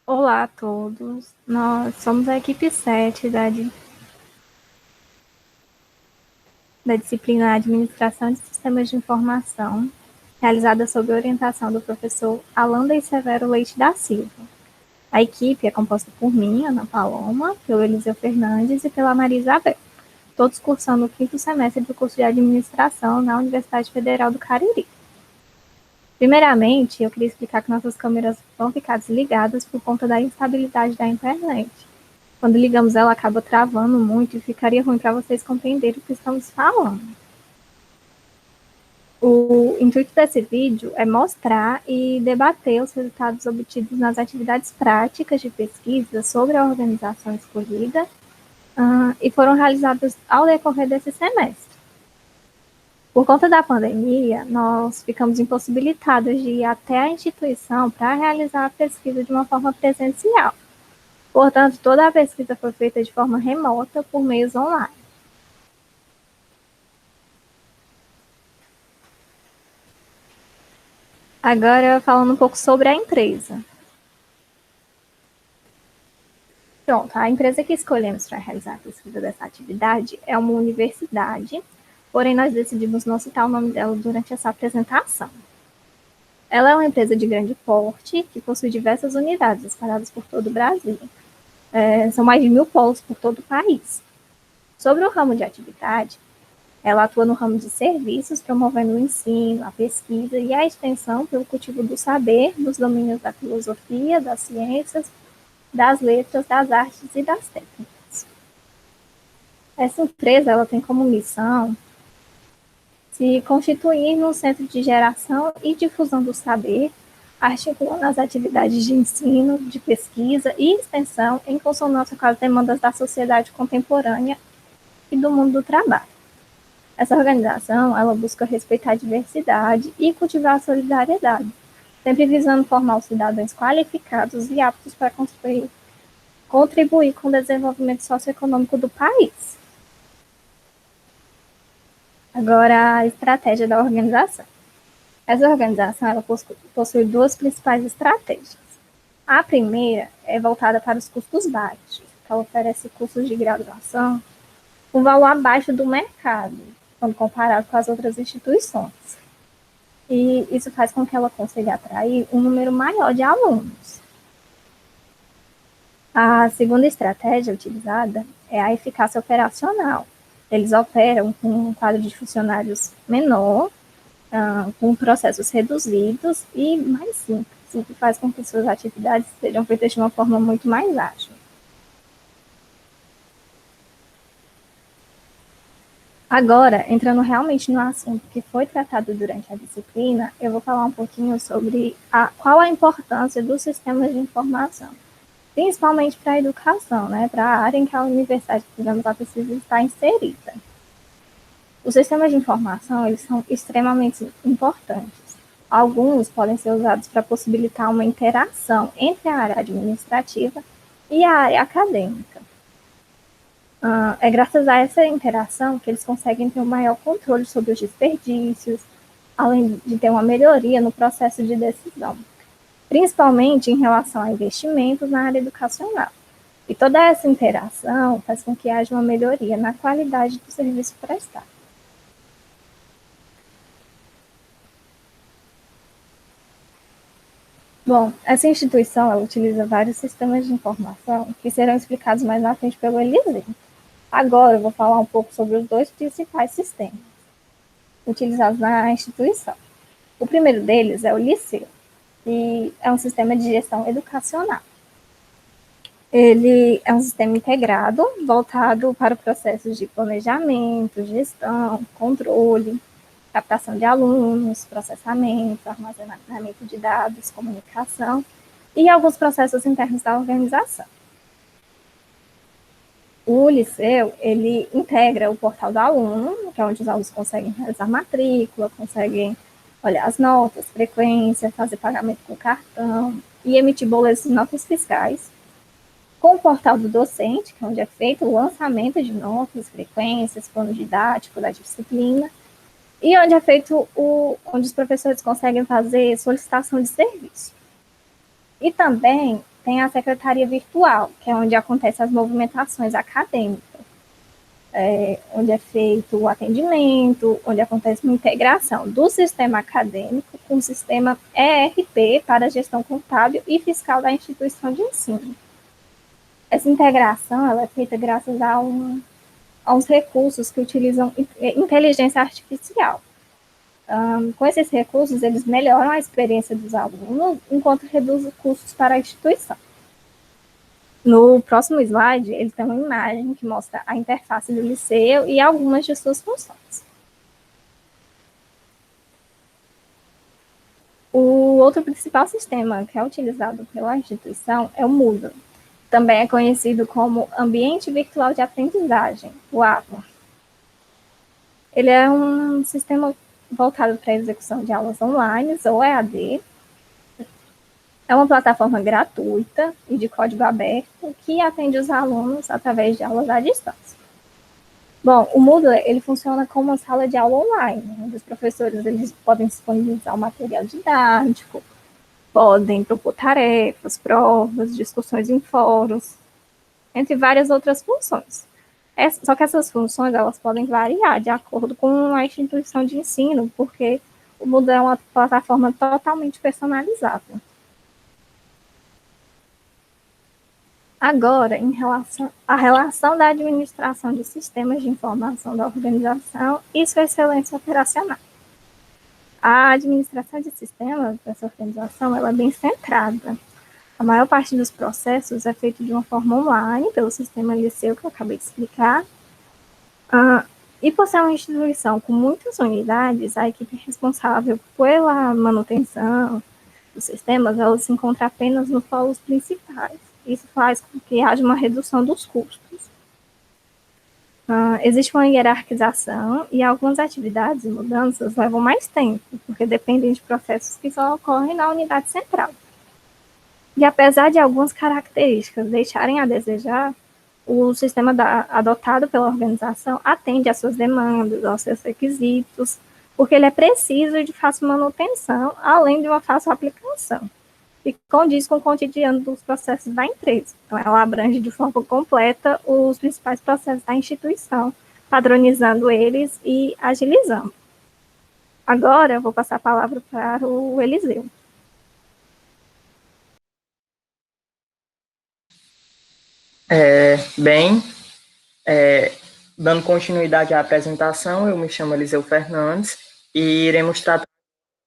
Olá a todos, nós somos a equipe 7 da disciplina Administração de Sistemas de Informação, realizada sob orientação do professor Alanda e Severo Leite da Silva. A equipe é composta por mim, Ana Paloma, pelo Eliseu Fernandes e pela Maria Isabel, todos cursando o quinto semestre do curso de Administração na Universidade Federal do Cariri. Primeiramente, eu queria explicar que nossas câmeras vão ficar desligadas por conta da instabilidade da internet. Quando ligamos ela, acaba travando muito e ficaria ruim para vocês compreenderem o que estamos falando. O intuito desse vídeo é mostrar e debater os resultados obtidos nas atividades práticas de pesquisa sobre a organização escolhida e foram realizadas ao decorrer desse semestre. Por conta da pandemia, nós ficamos impossibilitados de ir até a instituição para realizar a pesquisa de uma forma presencial. Portanto, toda a pesquisa foi feita de forma remota por meios online. Agora, falando um pouco sobre a empresa. Pronto, a empresa que escolhemos para realizar a pesquisa dessa atividade é uma universidade, porém nós decidimos não citar o nome dela durante essa apresentação. Ela é uma empresa de grande porte, que possui diversas unidades espalhadas por todo o Brasil. São mais de 1.000 polos por todo o país. Sobre o ramo de atividade, ela atua no ramo de serviços, promovendo o ensino, a pesquisa e a extensão pelo cultivo do saber nos domínios da filosofia, das ciências, das letras, das artes e das técnicas. Essa empresa ela tem como missão se constituir num centro de geração e difusão do saber, articulando as atividades de ensino, de pesquisa e extensão em consonância com as demandas da sociedade contemporânea e do mundo do trabalho. Essa organização ela busca respeitar a diversidade e cultivar a solidariedade, sempre visando formar os cidadãos qualificados e aptos para contribuir com o desenvolvimento socioeconômico do país. Agora, a estratégia da organização. Essa organização ela possui duas principais estratégias. A primeira é voltada para os custos baixos, que ela oferece cursos de graduação com valor abaixo do mercado, quando comparado com as outras instituições. E isso faz com que ela consiga atrair um número maior de alunos. A segunda estratégia utilizada é a eficácia operacional. Eles operam com um quadro de funcionários menor, com processos reduzidos e mais simples, o que faz com que suas atividades sejam feitas de uma forma muito mais ágil. Agora, entrando realmente no assunto que foi tratado durante a disciplina, eu vou falar um pouquinho sobre qual a importância dos sistemas de informação, principalmente para a educação, né, para a área em que a universidade, digamos, a pesquisa está inserida. Os sistemas de informação eles são extremamente importantes. Alguns podem ser usados para possibilitar uma interação entre a área administrativa e a área acadêmica. É graças a essa interação que eles conseguem ter um maior controle sobre os desperdícios, além de ter uma melhoria no processo de decisão, principalmente em relação a investimentos na área educacional. E toda essa interação faz com que haja uma melhoria na qualidade do serviço prestado. Bom, essa instituição ela utiliza vários sistemas de informação que serão explicados mais na frente pelo Eliseu. Agora eu vou falar um pouco sobre os dois principais sistemas utilizados na instituição. O primeiro deles é o Liceu, que é um sistema de gestão educacional. Ele é um sistema integrado, voltado para processos de planejamento, gestão, controle, captação de alunos, processamento, armazenamento de dados, comunicação e alguns processos internos da organização. O Liceu, ele integra o portal do aluno, que é onde os alunos conseguem realizar matrícula, conseguem olhar as notas, frequência, fazer pagamento com cartão e emitir boletos e notas fiscais. Com o portal do docente, que é onde é feito o lançamento de notas, frequências, plano didático da disciplina, e onde é feito onde os professores conseguem fazer solicitação de serviço. E também tem a secretaria virtual, que é onde acontecem as movimentações acadêmicas, onde é feito o atendimento, onde acontece uma integração do sistema acadêmico com o sistema ERP para a gestão contábil e fiscal da instituição de ensino. Essa integração ela é feita graças a uns recursos que utilizam inteligência artificial. Com esses recursos, eles melhoram a experiência dos alunos, enquanto reduzem custos para a instituição. No próximo slide, ele tem uma imagem que mostra a interface do liceu e algumas de suas funções. O outro principal sistema que é utilizado pela instituição é o Moodle. Também é conhecido como Ambiente Virtual de Aprendizagem, o AVA. Ele é um sistema voltado para a execução de aulas online, ou EAD. É uma plataforma gratuita e de código aberto que atende os alunos através de aulas à distância. Bom, o Moodle ele funciona como uma sala de aula online, onde os professores eles podem disponibilizar o material didático, podem propor tarefas, provas, discussões em fóruns, entre várias outras funções. Só que essas funções elas podem variar de acordo com a instituição de ensino, porque o Moodle é uma plataforma totalmente personalizável. Agora, em relação à relação da administração de sistemas de informação da organização e sua excelência operacional. A administração de sistemas dessa organização ela é bem centrada. A maior parte dos processos é feito de uma forma online, pelo sistema Liceu, que eu acabei de explicar. E por ser uma instituição com muitas unidades, a equipe responsável pela manutenção dos sistemas, ela se encontra apenas nos polos principais. Isso faz com que haja uma redução dos custos. Existe uma hierarquização e algumas atividades e mudanças levam mais tempo, porque dependem de processos que só ocorrem na unidade central. E apesar de algumas características deixarem a desejar, o sistema adotado pela organização atende às suas demandas, aos seus requisitos, porque ele é preciso e de fácil manutenção, além de uma fácil aplicação. E condiz com o cotidiano dos processos da empresa. Então, ela abrange de forma completa os principais processos da instituição, padronizando eles e agilizando. Agora, eu vou passar a palavra para o Eliseu. Dando continuidade à apresentação, eu me chamo Eliseu Fernandes e iremos tratar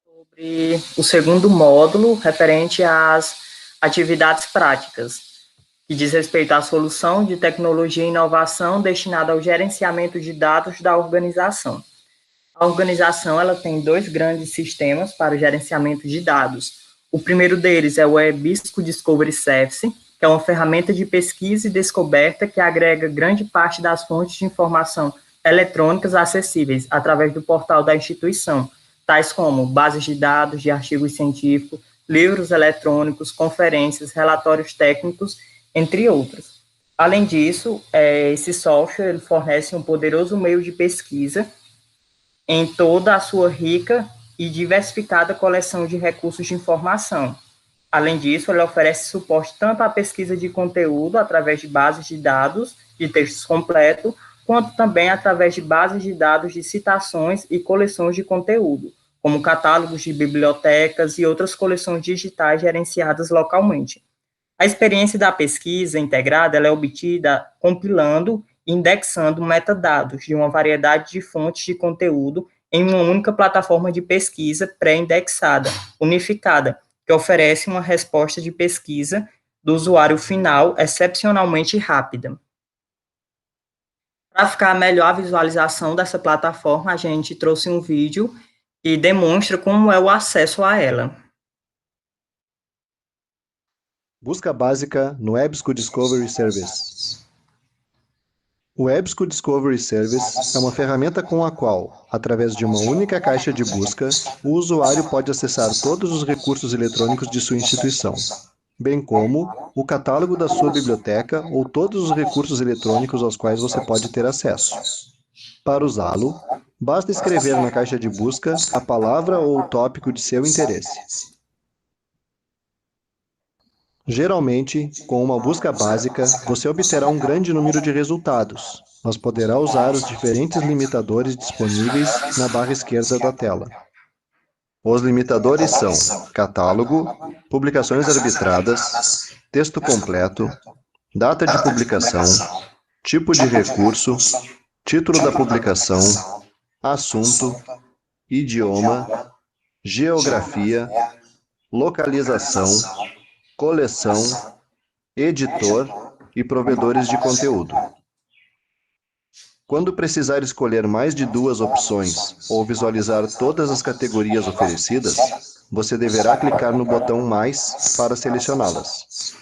sobre o segundo módulo referente às atividades práticas, que diz respeito à solução de tecnologia e inovação destinada ao gerenciamento de dados da organização. A organização ela tem dois grandes sistemas para o gerenciamento de dados. O primeiro deles é o EBSCO Discovery Service, que é uma ferramenta de pesquisa e descoberta que agrega grande parte das fontes de informação eletrônicas acessíveis através do portal da instituição, tais como bases de dados de artigos científicos, livros eletrônicos, conferências, relatórios técnicos, entre outros. Além disso, esse software ele fornece um poderoso meio de pesquisa em toda a sua rica e diversificada coleção de recursos de informação. Além disso, ele oferece suporte tanto à pesquisa de conteúdo através de bases de dados de textos completos, quanto também através de bases de dados de citações e coleções de conteúdo, como catálogos de bibliotecas e outras coleções digitais gerenciadas localmente. A experiência da pesquisa integrada ela é obtida compilando e indexando metadados de uma variedade de fontes de conteúdo em uma única plataforma de pesquisa pré-indexada, unificada, que oferece uma resposta de pesquisa do usuário final excepcionalmente rápida. Para ficar melhor a visualização dessa plataforma, a gente trouxe um vídeo que demonstra como é o acesso a ela. Busca básica no EBSCO Discovery Service. O EBSCO Discovery Service é uma ferramenta com a qual, através de uma única caixa de busca, o usuário pode acessar todos os recursos eletrônicos de sua instituição, bem como o catálogo da sua biblioteca ou todos os recursos eletrônicos aos quais você pode ter acesso. Para usá-lo, basta escrever na caixa de busca a palavra ou o tópico de seu interesse. Geralmente, com uma busca básica, você obterá um grande número de resultados, mas poderá usar os diferentes limitadores disponíveis na barra esquerda da tela. Os limitadores são catálogo, publicações arbitradas, texto completo, data de publicação, tipo de recurso, título da publicação, assunto, idioma, geografia, localização, coleção, editor e provedores de conteúdo. Quando precisar escolher mais de duas opções ou visualizar todas as categorias oferecidas, você deverá clicar no botão Mais para selecioná-las.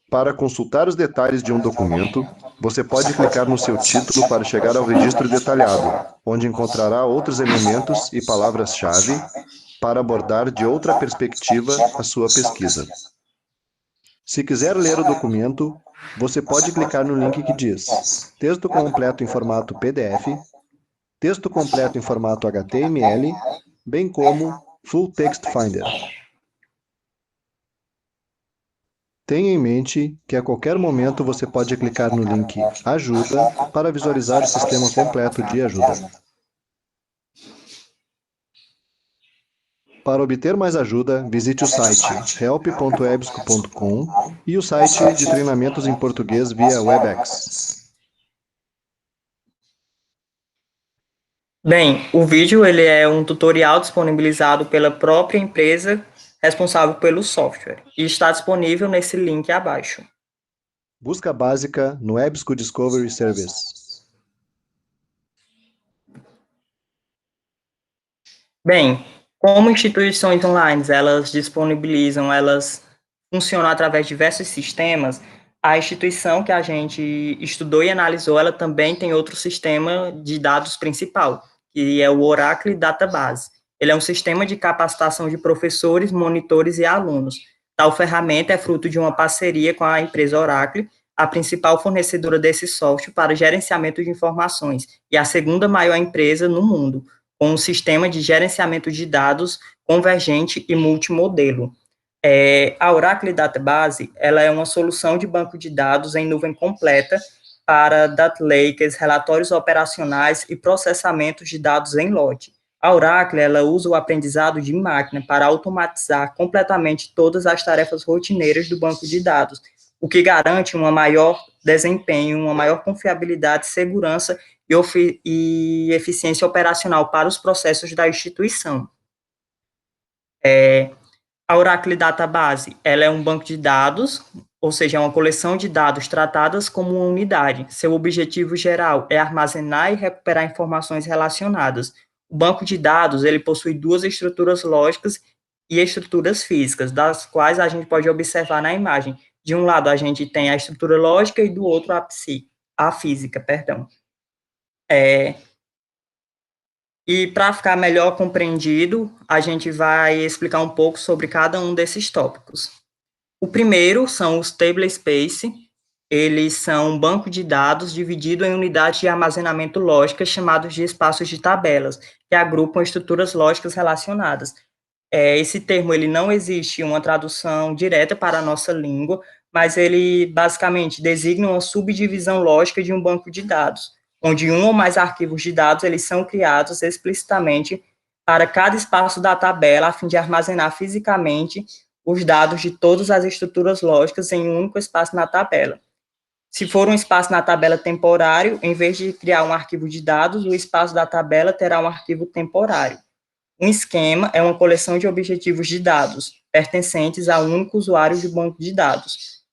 Para consultar os detalhes de um documento, você pode clicar no seu título para chegar ao registro detalhado, onde encontrará outros elementos e palavras-chave para abordar de outra perspectiva a sua pesquisa. Se quiser ler o documento, você pode clicar no link que diz Texto completo em formato PDF, Texto completo em formato HTML, bem como Full Text Finder. Tenha em mente que a qualquer momento você pode clicar no link Ajuda para visualizar o sistema completo de ajuda. Para obter mais ajuda, visite o site help.ebsco.com e o site de treinamentos em português via Webex. Bem, o vídeo ele é um tutorial disponibilizado pela própria empresa responsável pelo software e está disponível nesse link abaixo. Busca básica no EBSCO Discovery Service. Bem, como instituições online, elas funcionam através de diversos sistemas, a instituição que a gente estudou e analisou, ela também tem outro sistema de dados principal, que é o Oracle Database. Ele é um sistema de capacitação de professores, monitores e alunos. Tal ferramenta é fruto de uma parceria com a empresa Oracle, a principal fornecedora desse software para gerenciamento de informações e a segunda maior empresa no mundo, com um sistema de gerenciamento de dados convergente e multimodelo. A Oracle Database, ela é uma solução de banco de dados em nuvem completa para data lakes, relatórios operacionais e processamento de dados em lote. A Oracle, ela usa o aprendizado de máquina para automatizar completamente todas as tarefas rotineiras do banco de dados, o que garante um maior desempenho, uma maior confiabilidade, segurança e eficiência operacional para os processos da instituição. A Oracle Database, ela é um banco de dados, ou seja, é uma coleção de dados tratadas como uma unidade. Seu objetivo geral é armazenar e recuperar informações relacionadas. O banco de dados, ele possui duas estruturas lógicas e estruturas físicas, das quais a gente pode observar na imagem. De um lado, a gente tem a estrutura lógica e do outro a física, perdão. E para ficar melhor compreendido, a gente vai explicar um pouco sobre cada um desses tópicos. O primeiro são os tablespace. Eles são um banco de dados dividido em unidades de armazenamento lógicas chamados de espaços de tabelas, que agrupam estruturas lógicas relacionadas. Esse termo ele não existe uma tradução direta para a nossa língua, mas ele basicamente designa uma subdivisão lógica de um banco de dados, onde um ou mais arquivos de dados eles são criados explicitamente para cada espaço da tabela, a fim de armazenar fisicamente os dados de todas as estruturas lógicas em um único espaço na tabela. Se for um espaço na tabela temporário, em vez de criar um arquivo de dados, o espaço da tabela terá um arquivo temporário. Um esquema é uma coleção de objetivos de dados, pertencentes a um único usuário de banco de dados.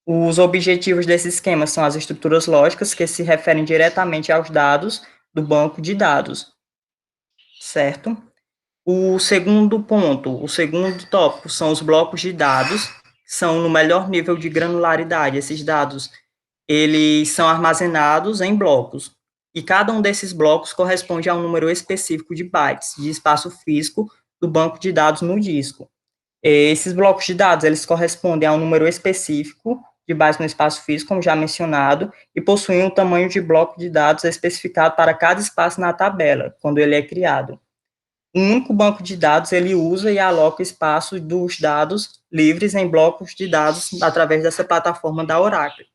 Os objetivos desse esquema são as estruturas lógicas, que se referem diretamente aos dados do banco de dados, certo? O segundo tópico, são os blocos de dados, que são no melhor nível de granularidade. Esses dados, eles são armazenados em blocos, e cada um desses blocos corresponde a um número específico de bytes de espaço físico do banco de dados no disco. Esses blocos de dados, eles correspondem a um número específico de bytes no espaço físico, como já mencionado, e possuem um tamanho de bloco de dados especificado para cada espaço na tabela, quando ele é criado. Um único banco de dados, ele usa e aloca espaço dos dados livres em blocos de dados através dessa plataforma da Oracle.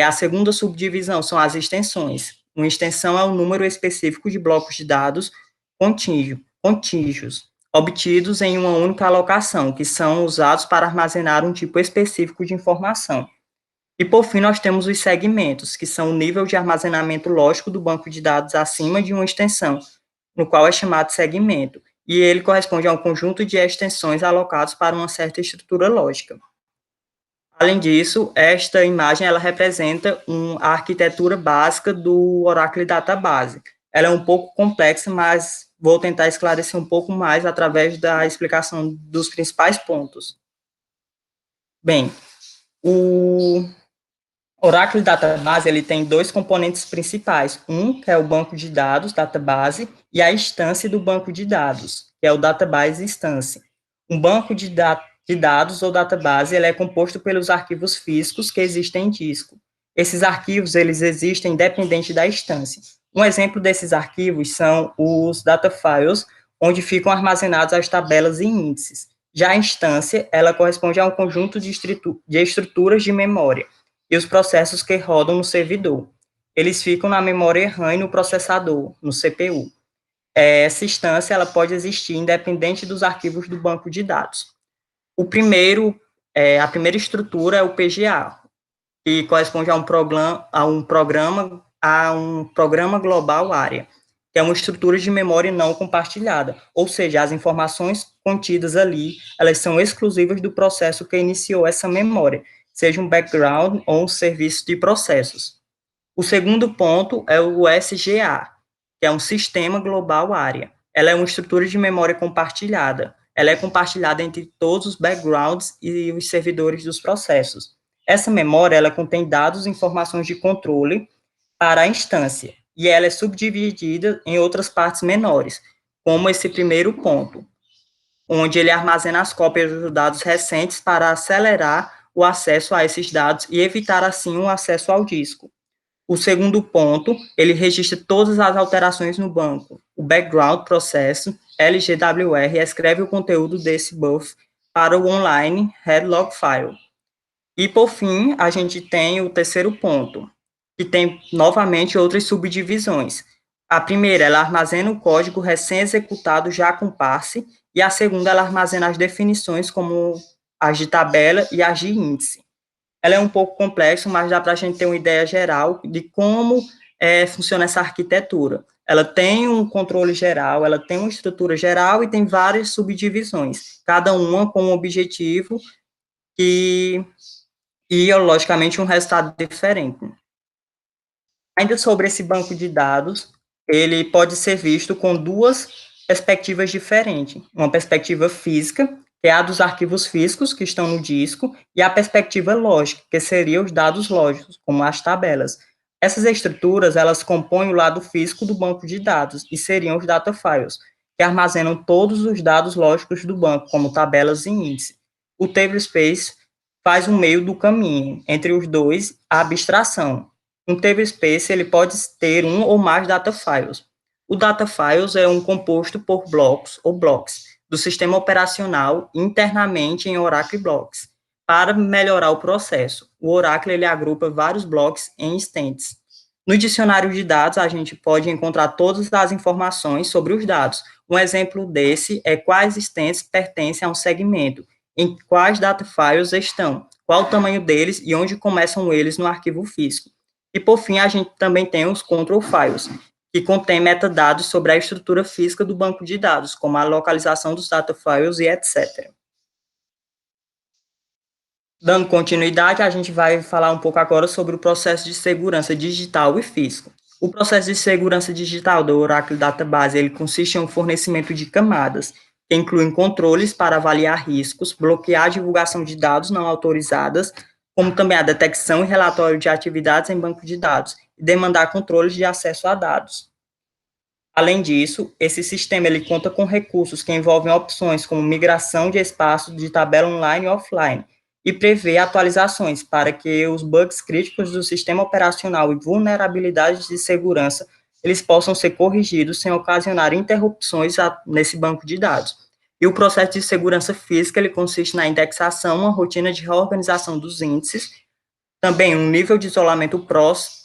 A segunda subdivisão são as extensões. Uma extensão é um número específico de blocos de dados contígios, obtidos em uma única alocação, que são usados para armazenar um tipo específico de informação. E, por fim, nós temos os segmentos, que são o nível de armazenamento lógico do banco de dados acima de uma extensão, no qual é chamado segmento, e ele corresponde a um conjunto de extensões alocados para uma certa estrutura lógica. Além disso, esta imagem ela representa a arquitetura básica do Oracle Database. Ela é um pouco complexa, mas vou tentar esclarecer um pouco mais através da explicação dos principais pontos. Bem, o Oracle Database ele tem dois componentes principais. Um, que é o banco de dados, database, e a instância do banco de dados, que é o database instance. Um banco de dados ou database ele é composto pelos arquivos físicos que existem em disco. Esses arquivos eles existem independente da instância. Um exemplo desses arquivos são os data files, onde ficam armazenadas as tabelas e índices. Já a instância, ela corresponde a um conjunto de estruturas de memória e os processos que rodam no servidor. Eles ficam na memória RAM e no processador, no CPU. Essa instância ela pode existir independente dos arquivos do banco de dados. A primeira estrutura é o PGA, que corresponde a um programa global área, que é uma estrutura de memória não compartilhada, ou seja, as informações contidas ali, elas são exclusivas do processo que iniciou essa memória, seja um background ou um serviço de processos. O segundo ponto é o SGA, que é um sistema global área. Ela é uma estrutura de memória compartilhada. Ela é compartilhada entre todos os backgrounds e os servidores dos processos. Essa memória, ela contém dados e informações de controle para a instância, e ela é subdividida em outras partes menores, como esse primeiro ponto, onde ele armazena as cópias dos dados recentes para acelerar o acesso a esses dados e evitar, assim, o acesso ao disco. O segundo ponto, ele registra todas as alterações no banco. O background processo, LGWR, escreve o conteúdo desse buff para o online head log file. E, por fim, a gente tem o terceiro ponto, que tem, novamente, outras subdivisões. A primeira, ela armazena o código recém-executado já com parse, e a segunda, ela armazena as definições como as de tabela e as de índice. Ela é um pouco complexa, mas dá para a gente ter uma ideia geral de como funciona essa arquitetura. Ela tem um controle geral, ela tem uma estrutura geral e tem várias subdivisões, cada uma com um objetivo e logicamente, um resultado diferente. Ainda sobre esse banco de dados, ele pode ser visto com duas perspectivas diferentes. Uma perspectiva física, que é a dos arquivos físicos que estão no disco, e a perspectiva lógica, que seria os dados lógicos, como as tabelas. Essas estruturas, elas compõem o lado físico do banco de dados, e seriam os data files, que armazenam todos os dados lógicos do banco, como tabelas e índice. O tablespace faz um meio do caminho entre os dois, a abstração. Um tablespace ele pode ter um ou mais data files. O data files é um composto por blocos ou blocks do sistema operacional internamente em Oracle Blocks. Para melhorar o processo, o Oracle ele agrupa vários blocos em instantes. No dicionário de dados, a gente pode encontrar todas as informações sobre os dados. Um exemplo desse é quais instantes pertencem a um segmento, em quais data files estão, qual o tamanho deles e onde começam eles no arquivo físico. E, por fim, a gente também tem os control files, que contém metadados sobre a estrutura física do banco de dados, como a localização dos data files e etc. Dando continuidade, a gente vai falar um pouco agora sobre o processo de segurança digital e físico. O processo de segurança digital do Oracle Database ele consiste em um fornecimento de camadas, que incluem controles para avaliar riscos, bloquear a divulgação de dados não autorizadas, como também a detecção e relatório de atividades em banco de dados, e demandar controles de acesso a dados. Além disso, esse sistema ele conta com recursos que envolvem opções como migração de espaço de tabela online e offline, e prevê atualizações para que os bugs críticos do sistema operacional e vulnerabilidades de segurança eles possam ser corrigidos sem ocasionar interrupções nesse banco de dados. E o processo de segurança física, ele consiste na indexação, uma rotina de reorganização dos índices, também um nível de isolamento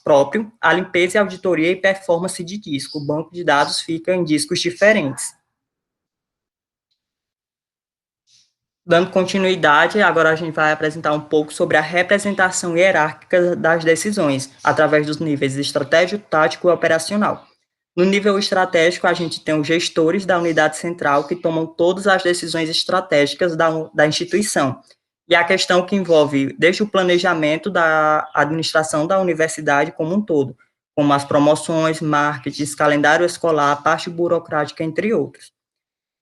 próprio, a limpeza e auditoria e performance de disco. O banco de dados fica em discos diferentes. Dando continuidade, agora a gente vai apresentar um pouco sobre a representação hierárquica das decisões, através dos níveis estratégico, tático e operacional. No nível estratégico, a gente tem os gestores da unidade central, que tomam todas as decisões estratégicas da instituição. E a questão que envolve desde o planejamento da administração da universidade como um todo, como as promoções, marketing, calendário escolar, parte burocrática, entre outros.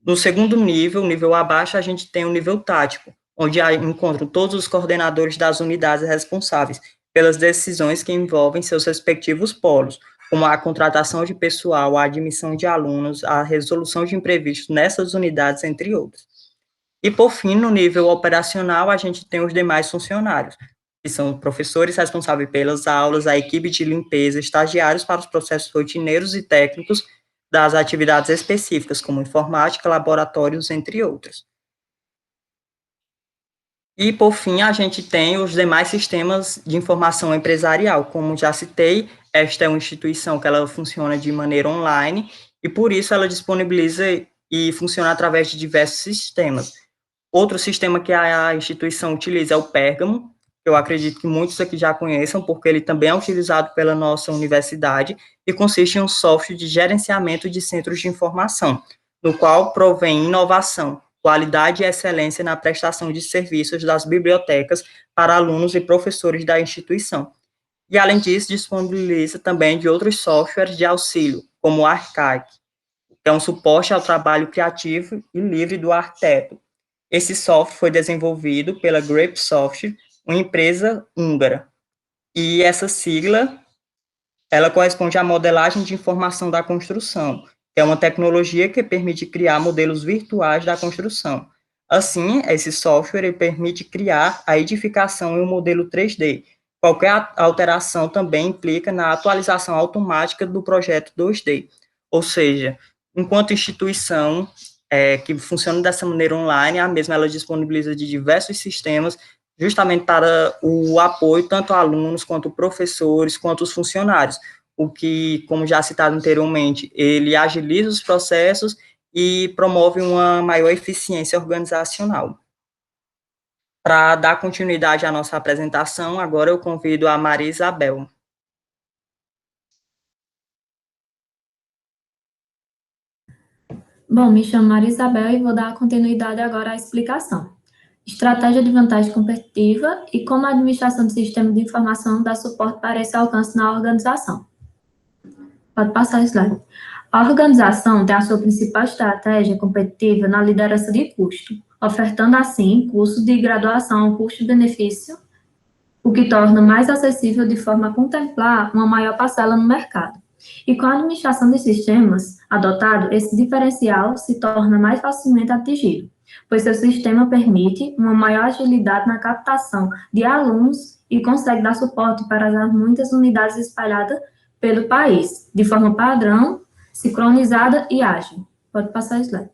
No segundo nível, o nível abaixo, a gente tem o nível tático, onde encontram todos os coordenadores das unidades responsáveis pelas decisões que envolvem seus respectivos polos, como a contratação de pessoal, a admissão de alunos, a resolução de imprevistos nessas unidades, entre outros. E, por fim, no nível operacional, a gente tem os demais funcionários, que são professores responsáveis pelas aulas, a equipe de limpeza, estagiários para os processos rotineiros e técnicos das atividades específicas, como informática, laboratórios, entre outros. E, por fim, a gente tem os demais sistemas de informação empresarial. Como já citei, esta é uma instituição que ela funciona de maneira online e, por isso, ela disponibiliza e funciona através de diversos sistemas. Outro sistema que a instituição utiliza é o Pérgamo, que eu acredito que muitos aqui já conheçam, porque ele também é utilizado pela nossa universidade e consiste em um software de gerenciamento de centros de informação, no qual provém inovação, qualidade e excelência na prestação de serviços das bibliotecas para alunos e professores da instituição. E, além disso, disponibiliza também de outros softwares de auxílio, como o Arcade, que é um suporte ao trabalho criativo e livre do arquiteto. Esse software foi desenvolvido pela Grapsoft, uma empresa húngara. E essa sigla, ela corresponde à modelagem de informação da construção, que é uma tecnologia que permite criar modelos virtuais da construção. Assim, esse software ele permite criar a edificação em um modelo 3D. Qualquer alteração também implica na atualização automática do projeto 2D. Ou seja, enquanto instituição que funciona dessa maneira online, a mesma ela disponibiliza de diversos sistemas justamente para o apoio tanto a alunos, quanto professores, quanto os funcionários, o que, como já citado anteriormente, ele agiliza os processos e promove uma maior eficiência organizacional. Para dar continuidade à nossa apresentação, agora eu convido a Maria Isabel. Bom, me chamo Maria Isabel e vou dar continuidade agora à explicação. Estratégia de vantagem competitiva e como a administração do sistema de informação dá suporte para esse alcance na organização. Pode passar o slide. A organização tem a sua principal estratégia competitiva na liderança de custo, ofertando assim cursos de graduação custo-benefício, o que torna mais acessível de forma a contemplar uma maior parcela no mercado. E com a administração de sistemas adotado, esse diferencial se torna mais facilmente atingido, pois seu sistema permite uma maior agilidade na captação de alunos e consegue dar suporte para as muitas unidades espalhadas pelo país, de forma padrão, sincronizada e ágil. Pode passar o slide.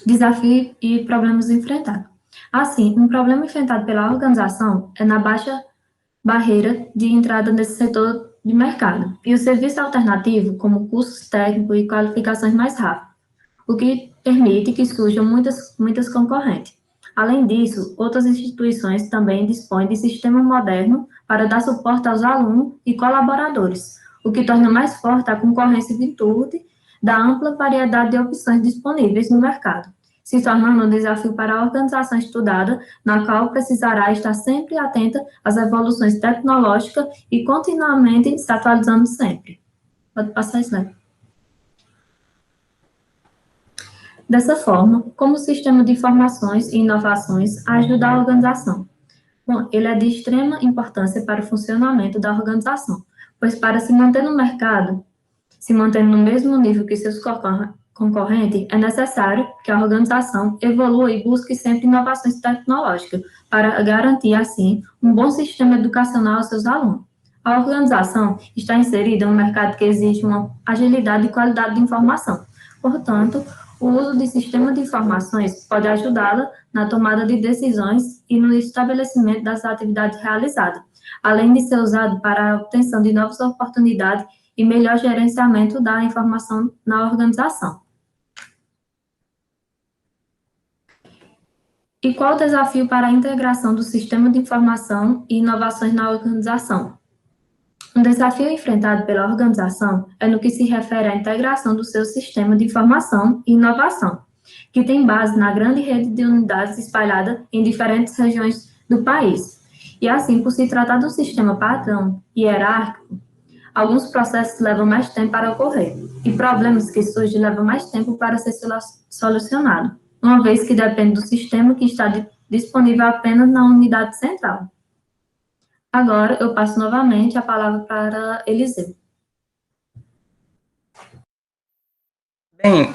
Desafio e problemas enfrentados. Assim, um problema enfrentado pela organização é na baixa barreira de entrada nesse setor de mercado, e o serviço alternativo, como cursos técnicos e qualificações mais rápidas, o que permite que surjam muitas concorrentes. Além disso, outras instituições também dispõem de sistemas modernos para dar suporte aos alunos e colaboradores, o que torna mais forte a concorrência em virtude da ampla variedade de opções disponíveis no mercado, se tornando um desafio para a organização estudada, na qual precisará estar sempre atenta às evoluções tecnológicas e continuamente se atualizando sempre. Pode passar isso, né? Dessa forma, como o sistema de informações e inovações ajuda a organização? Bom, ele é de extrema importância para o funcionamento da organização, pois para se manter no mercado, se mantendo no mesmo nível que seus concorrentes, é necessário que a organização evolua e busque sempre inovações tecnológicas para garantir, assim, um bom sistema educacional aos seus alunos. A organização está inserida em um mercado que exige uma agilidade e qualidade de informação. Portanto, o uso de sistemas de informações pode ajudá-la na tomada de decisões e no estabelecimento das atividades realizadas, além de ser usado para a obtenção de novas oportunidades e melhor gerenciamento da informação na organização. E qual o desafio para a integração do sistema de informação e inovações na organização? Um desafio enfrentado pela organização é no que se refere à integração do seu sistema de informação e inovação, que tem base na grande rede de unidades espalhada em diferentes regiões do país. E assim, por se tratar de um sistema padrão e hierárquico, alguns processos levam mais tempo para ocorrer, e problemas que surgem levam mais tempo para ser solucionado, uma vez que depende do sistema que está disponível apenas na unidade central. Agora, eu passo novamente a palavra para Eliseu. Bem,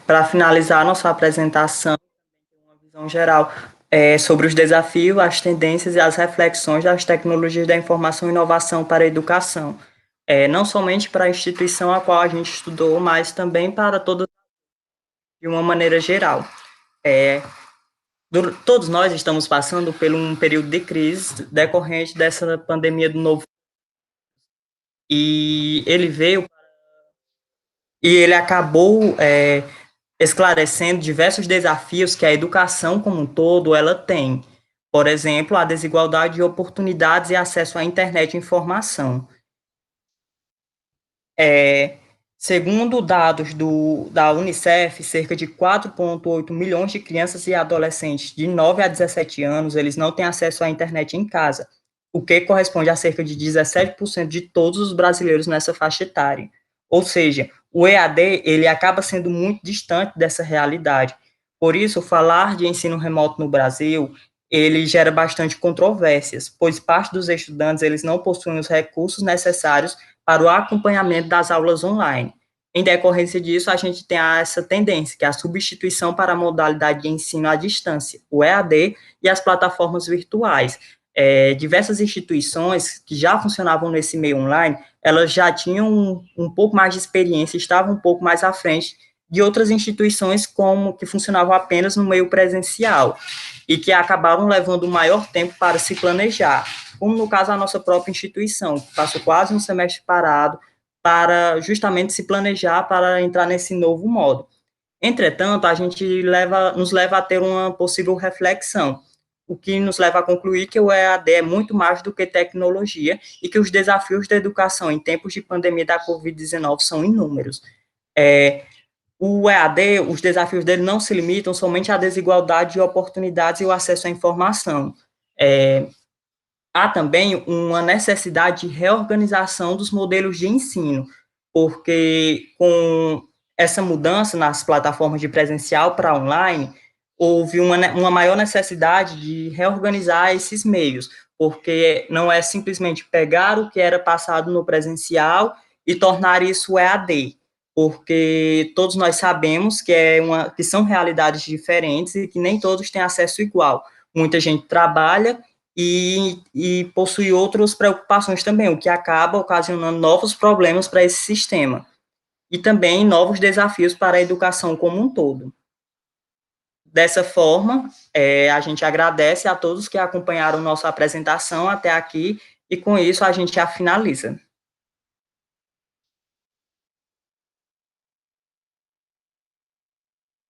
para finalizar nossa apresentação, uma visão geral sobre os desafios, as tendências e as reflexões das tecnologias da informação e inovação para a educação. Não somente para a instituição a qual a gente estudou, mas também para toda de uma maneira geral. Todos nós estamos passando por um período de crise decorrente dessa pandemia do novo. E ele acabou esclarecendo diversos desafios que a educação como um todo ela tem. Por exemplo, a desigualdade de oportunidades e acesso à internet e informação. Segundo dados da Unicef, cerca de 4,8 milhões de crianças e adolescentes de 9 a 17 anos, eles não têm acesso à internet em casa, o que corresponde a cerca de 17% de todos os brasileiros nessa faixa etária. Ou seja, o EAD, ele acaba sendo muito distante dessa realidade. Por isso, falar de ensino remoto no Brasil, ele gera bastante controvérsias, pois parte dos estudantes, eles não possuem os recursos necessários para o acompanhamento das aulas online. Em decorrência disso, a gente tem essa tendência, que é a substituição para a modalidade de ensino à distância, o EAD, e as plataformas virtuais. Diversas instituições que já funcionavam nesse meio online, elas já tinham um pouco mais de experiência, estavam um pouco mais à frente de outras instituições que funcionavam apenas no meio presencial e que acabaram levando maior tempo para se planejar, como no caso a nossa própria instituição, que passou quase um semestre parado para justamente se planejar para entrar nesse novo modo. Entretanto, a gente nos leva a ter uma possível reflexão, o que nos leva a concluir que o EAD é muito mais do que tecnologia e que os desafios da educação em tempos de pandemia da Covid-19 são inúmeros. O EAD, os desafios dele não se limitam somente à desigualdade de oportunidades e o acesso à informação. Há também uma necessidade de reorganização dos modelos de ensino, porque com essa mudança nas plataformas de presencial para online, houve uma maior necessidade de reorganizar esses meios, porque não é simplesmente pegar o que era passado no presencial e tornar isso EAD, porque todos nós sabemos que são realidades diferentes e que nem todos têm acesso igual. Muita gente trabalha e possui outras preocupações também, o que acaba ocasionando novos problemas para esse sistema, e também novos desafios para a educação como um todo. Dessa forma, a gente agradece a todos que acompanharam nossa apresentação até aqui, e com isso a gente já finaliza.